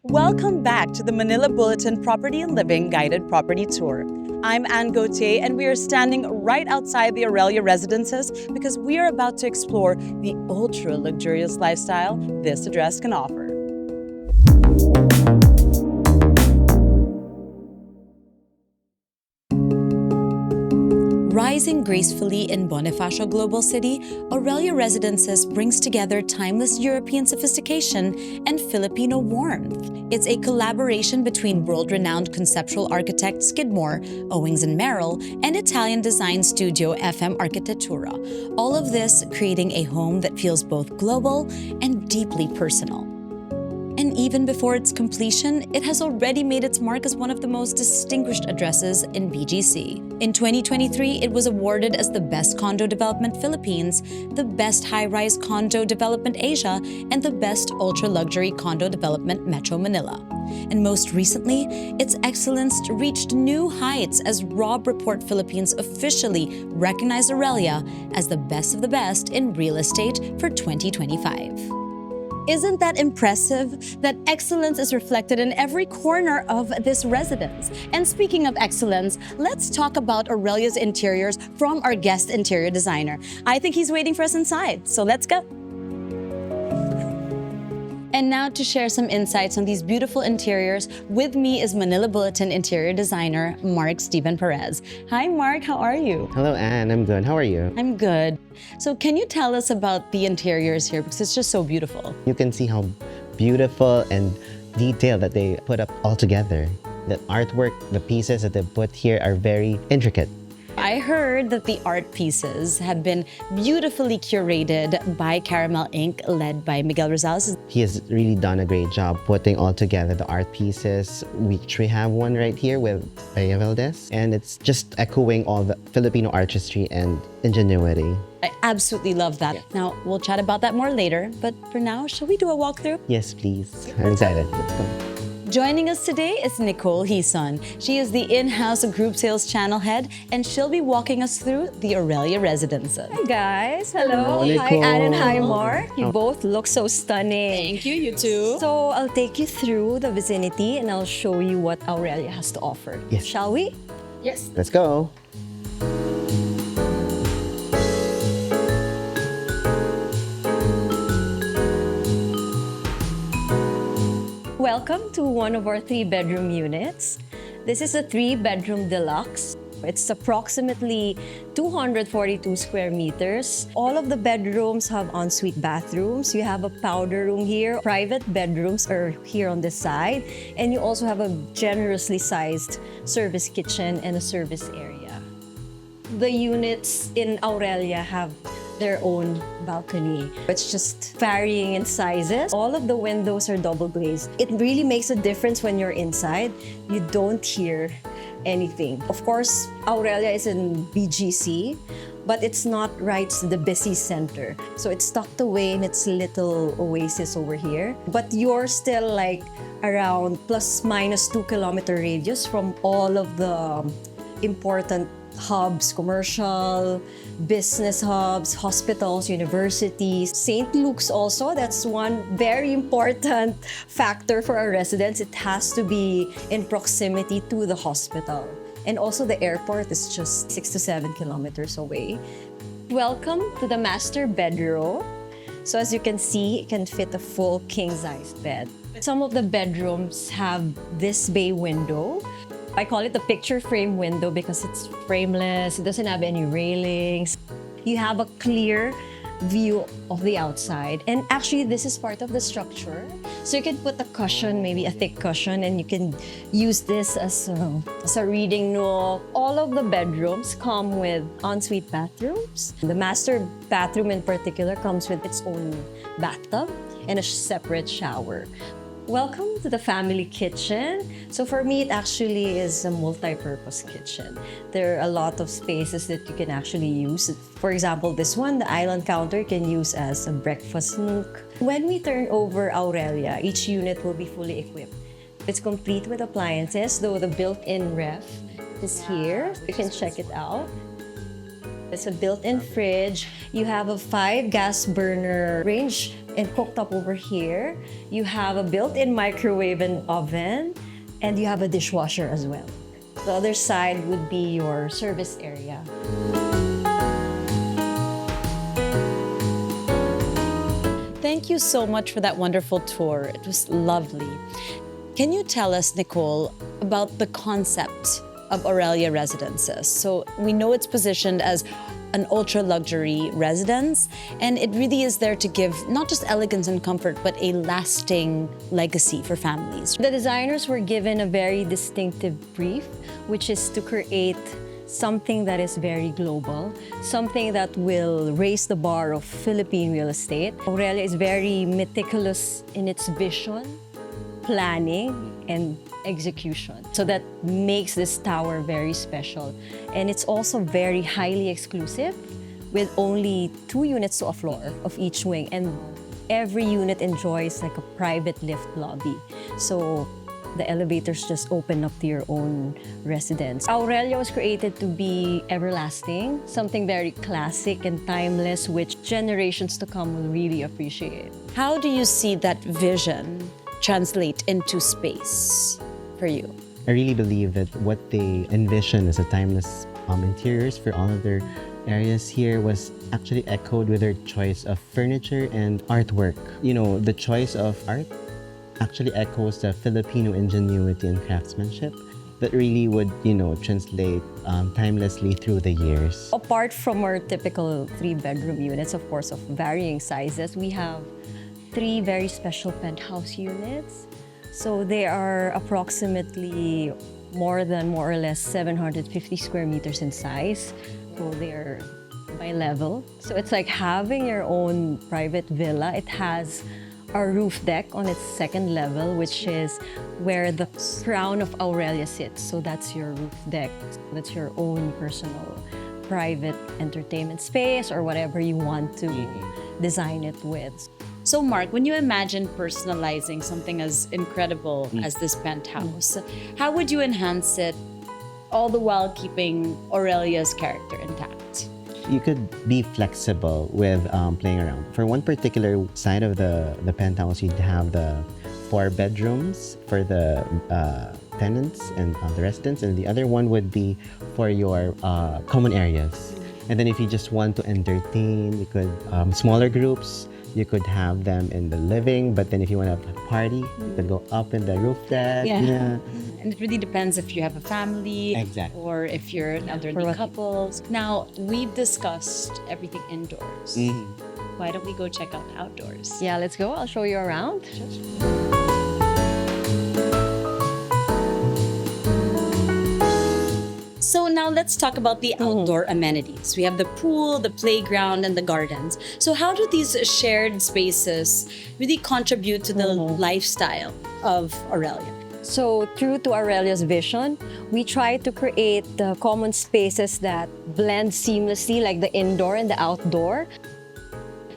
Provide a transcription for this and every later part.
Welcome back to the Manila Bulletin Property and Living Guided Property Tour. I'm Anne Gauthier, and we are standing right outside the Aurelia Residences because we are about to explore the ultra-luxurious lifestyle this address can offer. Rising gracefully in Bonifacio Global City, Aurelia Residences brings together timeless European sophistication and Filipino warmth. It's a collaboration between world-renowned conceptual architect Skidmore, Owings and Merrill, and Italian design studio FM Architettura. All of this creating a home that feels both global and deeply personal. And even before its completion, it has already made its mark as one of the most distinguished addresses in BGC. In 2023, it was awarded as the Best Condo Development Philippines, the Best High-Rise Condo Development Asia, and the Best Ultra-Luxury Condo Development Metro Manila. And most recently, its excellence reached new heights as Robb Report Philippines officially recognized Aurelia as the best of the best in real estate for 2025. Isn't that impressive? That excellence is reflected in every corner of this residence. And speaking of excellence, let's talk about Aurelia's interiors from our guest interior designer. I think he's waiting for us inside, so let's go. And now to share some insights on these beautiful interiors, with me is Manila Bulletin interior designer, Mark Steven Perez. Hi Mark, how are you? Hello Anne, I'm good. How are you? I'm good. So can you tell us about the interiors here, because it's just so beautiful? You can see how beautiful and detailed that they put up all together. The artwork, the pieces that they put here are very intricate. I heard that the art pieces have been beautifully curated by Caramel Inc., led by Miguel Rosales. He has really done a great job putting all together the art pieces, which we have one right here with Bea Valdez. And it's just echoing all the Filipino artistry and ingenuity. I absolutely love that. Now, we'll chat about that more later, but for now, shall we do a walkthrough? Yes, please. I'm excited. Let's go. Joining us today is Nicole Hison. She is the in-house group sales channel head, and she'll be walking us through the Aurelia Residences. Hi guys, hello. Hello, Hi Nicole. Anne and hi Mark. You both look so stunning. Thank you, you too. So I'll take you through the vicinity and I'll show you what Aurelia has to offer. Yes. Shall we? Yes. Let's go. Welcome to one of our 3-bedroom units. This is a 3-bedroom deluxe. It's approximately 242 square meters. All of the bedrooms have ensuite bathrooms. You have a powder room here. Private bedrooms are here on this side. And you also have a generously sized service kitchen and a service area. The units in Aurelia have their own balcony. It's just varying in sizes. All of the windows are double glazed. It really makes a difference when you're inside. You don't hear anything. Of course, Aurelia is in BGC, but it's not right to the busy center. So it's tucked away in its little oasis over here. But you're still like around plus minus 2-kilometer radius from all of the important hubs, commercial, business hubs, hospitals, universities. St. Luke's also, that's one very important factor for our residents. It has to be in proximity to the hospital. And also the airport is just 6 to 7 kilometers away. Welcome to the master bedroom. So as you can see, it can fit a full king-size bed. Some of the bedrooms have this bay window. I call it the picture frame window because it's frameless, it doesn't have any railings. You have a clear view of the outside. And actually, this is part of the structure. So you can put a cushion, maybe a thick cushion, and you can use this as a reading nook. All of the bedrooms come with ensuite bathrooms. The master bathroom in particular comes with its own bathtub and a separate shower. Welcome to the family kitchen. So for me, it actually is a multi-purpose kitchen. There are a lot of spaces that you can actually use. For example, this one, the island counter, you can use as a breakfast nook. When we turn over Aurelia, each unit will be fully equipped. It's complete with appliances, though the built-in ref is here. You can check it out. It's a built-in fridge. You have a 5 gas burner range And cooked up over here, you have a built-in microwave and oven, and you have a dishwasher as well. The other side would be your service area. Thank you so much for that wonderful tour. It was lovely. Can you tell us, Nicole, about the concept of Aurelia Residences? So we know it's positioned as an ultra-luxury residence, and it really is there to give not just elegance and comfort, but a lasting legacy for families. The designers were given a very distinctive brief, which is to create something that is very global, something that will raise the bar of Philippine real estate. Aurelia is very meticulous in its vision, planning, and execution. So that makes this tower very special. And it's also very highly exclusive with only 2 units to a floor of each wing. And every unit enjoys like a private lift lobby. So the elevators just open up to your own residence. Aurelia was created to be everlasting, something very classic and timeless, which generations to come will really appreciate. How do you see that vision translate into space for you? I really believe that what they envision as a timeless interiors for all of their areas here was actually echoed with their choice of furniture and artwork. You know, the choice of art actually echoes the Filipino ingenuity and craftsmanship that really would, translate timelessly through the years. Apart from our typical 3-bedroom units, of course, of varying sizes, we have 3 very special penthouse units. So they are approximately more or less 750 square meters in size. So they're by level. So it's like having your own private villa. It has a roof deck on its 2nd level, which is where the crown of Aurelia sits. So that's your roof deck. That's your own personal private entertainment space or whatever you want to design it with. So Mark, when you imagine personalizing something as incredible as this penthouse, how would you enhance it all the while keeping Aurelia's character intact? You could be flexible with playing around. For one particular side of the penthouse, you'd have the 4 bedrooms for the tenants and the residents, and the other one would be for your common areas. And then if you just want to entertain, you could, smaller groups, you could have them in the living, but then if you want to have a party, you could go up in the roof deck. Yeah. And it really depends if you have a family Exactly. or if you're an elderly couple. Now, we've discussed everything indoors. Why don't we go check out outdoors? Yeah, let's go. I'll show you around. So now let's talk about the outdoor amenities. We have the pool, the playground, and the gardens. So how do these shared spaces really contribute to the lifestyle of Aurelia? So true to Aurelia's vision, we try to create the common spaces that blend seamlessly, like the indoor and the outdoor.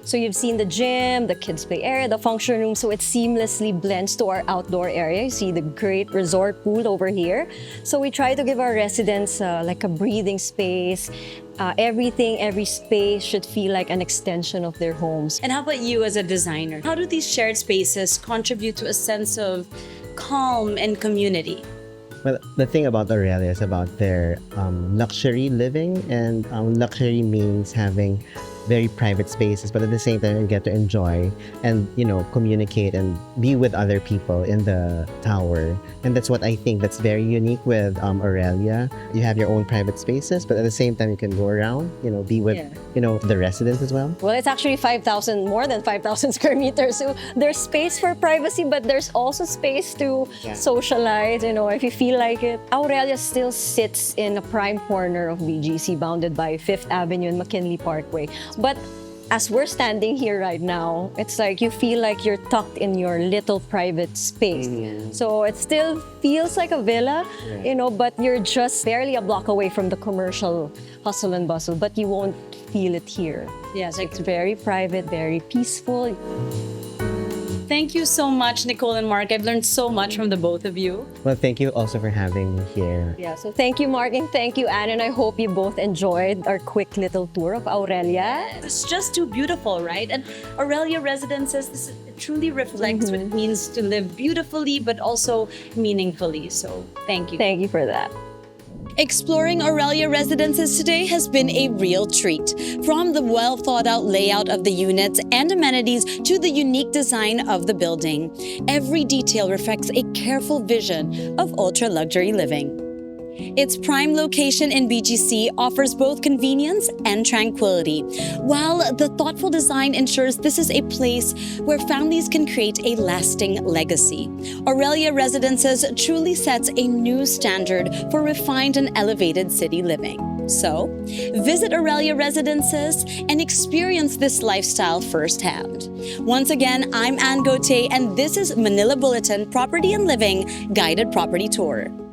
So you've seen the gym, the kids' play area, the function room, so it seamlessly blends to our outdoor area. You see the great resort pool over here. So we try to give our residents like a breathing space. Every space should feel like an extension of their homes. And how about you as a designer? How do these shared spaces contribute to a sense of calm and community? Well, the thing about Aurelia is about their luxury living, and luxury means having very private spaces, but at the same time you get to enjoy and communicate and be with other people in the tower. And that's what I think that's very unique with Aurelia. You have your own private spaces, but at the same time you can go around, be with the residents as well. Well, it's actually more than 5,000 square meters. So there's space for privacy, but there's also space to socialize, if you feel like it. Aurelia still sits in a prime corner of BGC, bounded by 5th Avenue and McKinley Parkway. But as we're standing here right now, it's like you feel like you're tucked in your little private space. So it still feels like a villa, but you're just barely a block away from the commercial hustle and bustle, but you won't feel it here. Yes, It's very private, very peaceful. Thank you so much, Nicole and Mark. I've learned so much from the both of you. Well, thank you also for having me here. Yeah, so thank you, Mark, and thank you, Anne, and I hope you both enjoyed our quick little tour of Aurelia. It's just too beautiful, right? And Aurelia Residences, this truly reflects what it means to live beautifully but also meaningfully. So thank you. Thank you for that. Exploring Aurelia Residences today has been a real treat. From the well thought out layout of the units and amenities to the unique design of the building, every detail reflects a careful vision of ultra luxury living. Its prime location in BGC offers both convenience and tranquility, while the thoughtful design ensures this is a place where families can create a lasting legacy. Aurelia Residences truly sets a new standard for refined and elevated city living. So, visit Aurelia Residences and experience this lifestyle firsthand. Once again, I'm Anne Gauthier, and this is Manila Bulletin Property and Living Guided Property Tour.